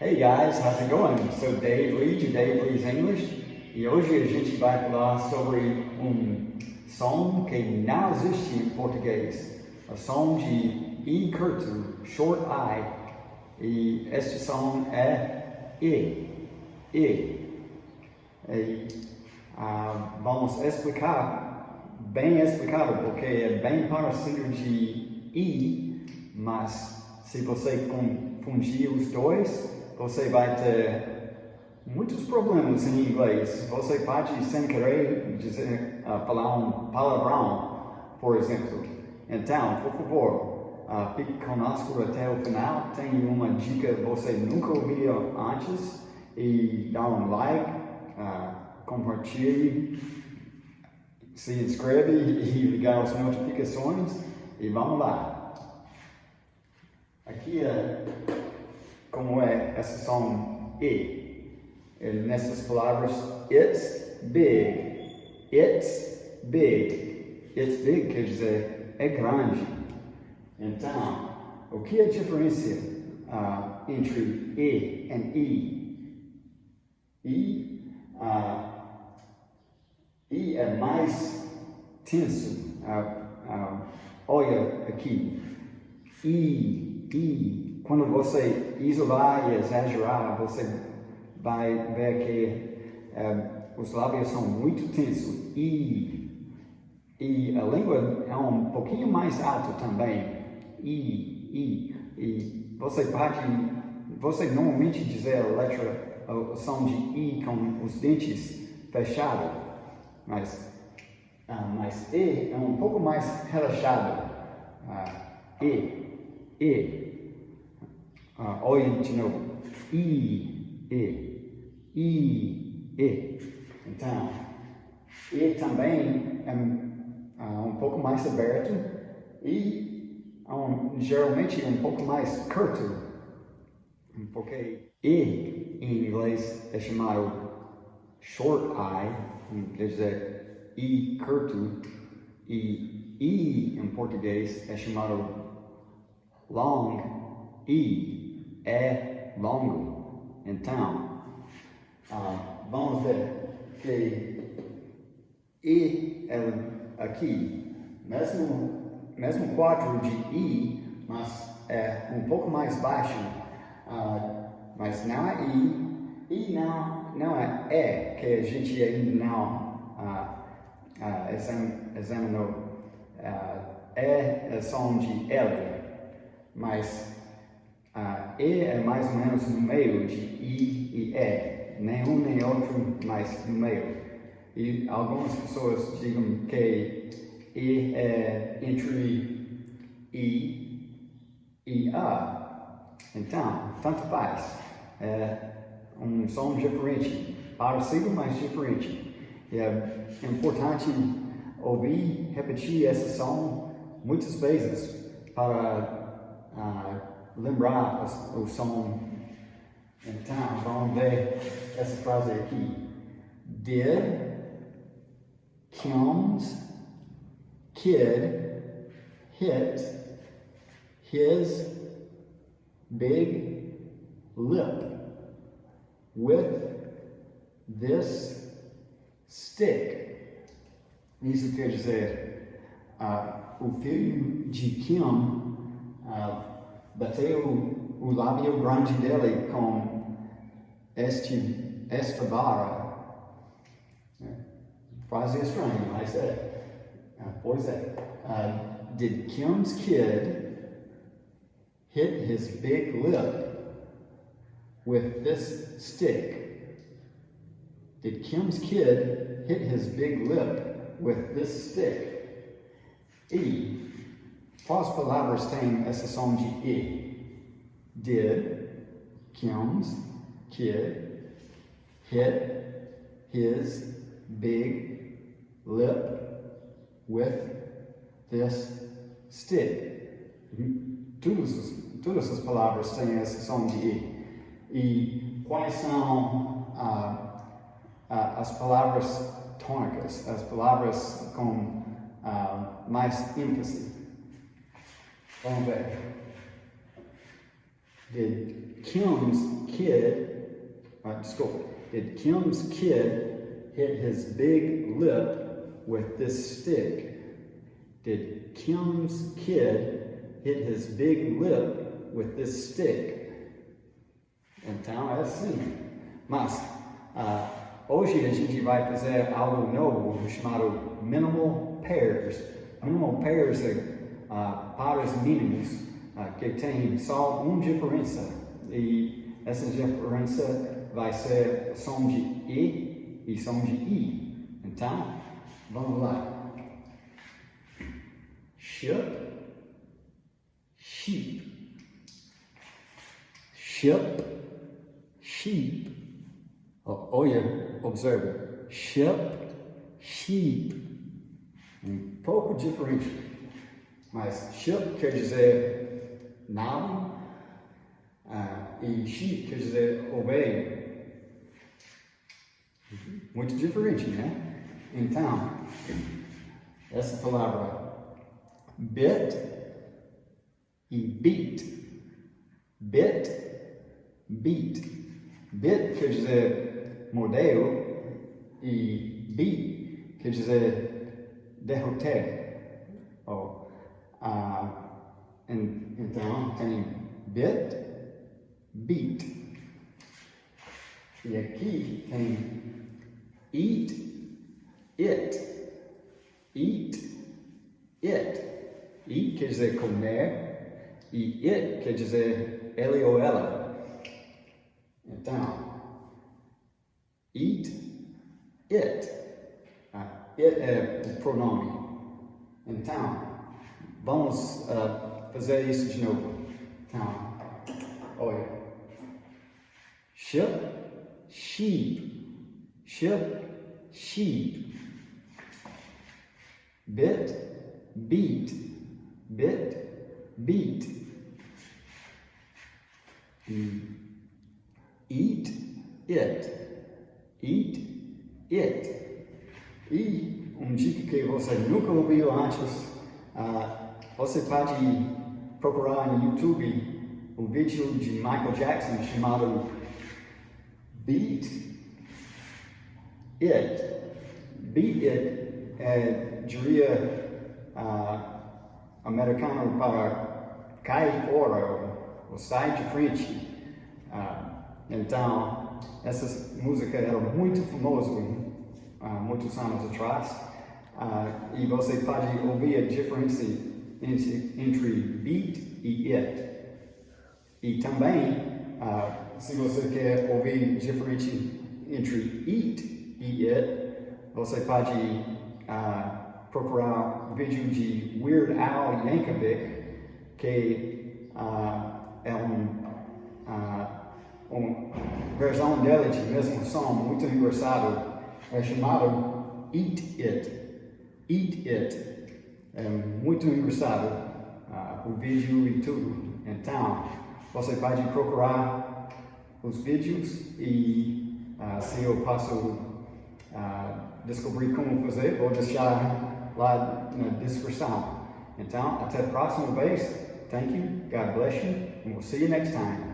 Hey guys, how's it going? Sou Dave Lee de Dave Lee's English e hoje a gente vai falar sobre som que não existe em português. O som de I curto, short I, e este som é I. Vamos explicar, bem explicado, porque é bem parecido de I, mas se você confundir os dois, você vai ter muitos problemas em inglês. Você pode, sem querer, falar um palavrão, por exemplo. Então, por favor, fique conosco até o final. Tem uma dica que você nunca ouviu antes. E dá um like, compartilhe, se inscreve e ligar as notificações. E vamos lá. Aqui é como é esse som I. Nessas palavras, it's big. It's big. It's big quer dizer é grande. Então, o que é a diferença entre I e I? I é mais tenso. Olha aqui. I. Quando você isolar e exagerar, você vai ver que os lábios são muito tensos. E a língua é um pouquinho mais alta também. E você normalmente dizer a letra, o som de I com os dentes fechados, mas E é um pouco mais relaxado. E. Olhe de novo. I. Então, E também é um pouco mais aberto e geralmente um pouco mais curto. Porque I em inglês é chamado short I, quer dizer I curto, e I em português é chamado long I. É longo. Então, vamos ver que I é aqui, mesmo quadro de I, mas é um pouco mais baixo, mas não é I não é E, que a gente ainda não examinou. É som de L, mas E é mais ou menos no meio de I e E, nenhum nem outro, mas no meio. E algumas pessoas dizem que E é entre I e A. Então, tanto faz. É um som diferente, parecido, mas diferente. E é importante ouvir, repetir esse som muitas vezes para lembrar o som. Então, vamos ver essa frase aqui. Did Kim's kid hit his big lip with this stick? Isso quer dizer, o filho de Kim bateu o lábio grande dele com esta vara. Frase estranha, mas pois é. Did Kim's kid hit his big lip with this stick? Did Kim's kid hit his big lip with this stick? E. Quais palavras têm essa som de I? Did Kim's kid hit his big lip with this stick? Todas as palavras têm essa som de I. E quais são as palavras tônicas, as palavras com mais ênfase? Vamos ver. Did Kim's kid hit his big lip with this stick? Did Kim's kid hit his big lip with this stick? Então é assim. Mas hoje a gente vai fazer algo novo chamado minimal pairs. Minimal pairs é pares mínimos que tem só uma diferença. E essa diferença vai ser som de e som de i. Então, vamos lá. Ship, sheep. Ship, sheep. Olha, observa. Ship, sheep. Pouco diferente. Mas ship quer dizer nave e sheep quer dizer ovelha. Muito diferente, né? Então, essa palavra bit e beat. Bit, beat. Bit quer dizer modelo e beat quer dizer derroter. Então, tem bit, beat. E aqui tem eat, it. Eat, it. Eat quer dizer comer e it quer dizer ele ou ela. Então, eat, it. It é o pronome. Então, vamos fazer isso de novo. Então, olha. Ship, sheep. Ship, sheep. Bit, beat. Bit, beat. Eat, it. Eat, it. E dica que você nunca ouviu antes, você pode procurar no YouTube um vídeo de Michael Jackson chamado Beat It. Beat It é gíria americano para cair fora ou sair de frente. Então, essa música era muito famosa muitos anos atrás. E você pode ouvir a diferença entre beat e it. E também, se você quer ouvir a diferença entre eat e it, você pode procurar o vídeo de Weird Al Yankovic, que é uma versão dele de mesmo som, muito engraçado. É chamado Eat It. Eat It. É muito engraçado o vídeo e tudo. Então, você pode procurar os vídeos e se eu posso descobrir como fazer, vou deixar lá na descrição. Então, até a próxima vez. Thank you. God bless you. And we'll see you next time.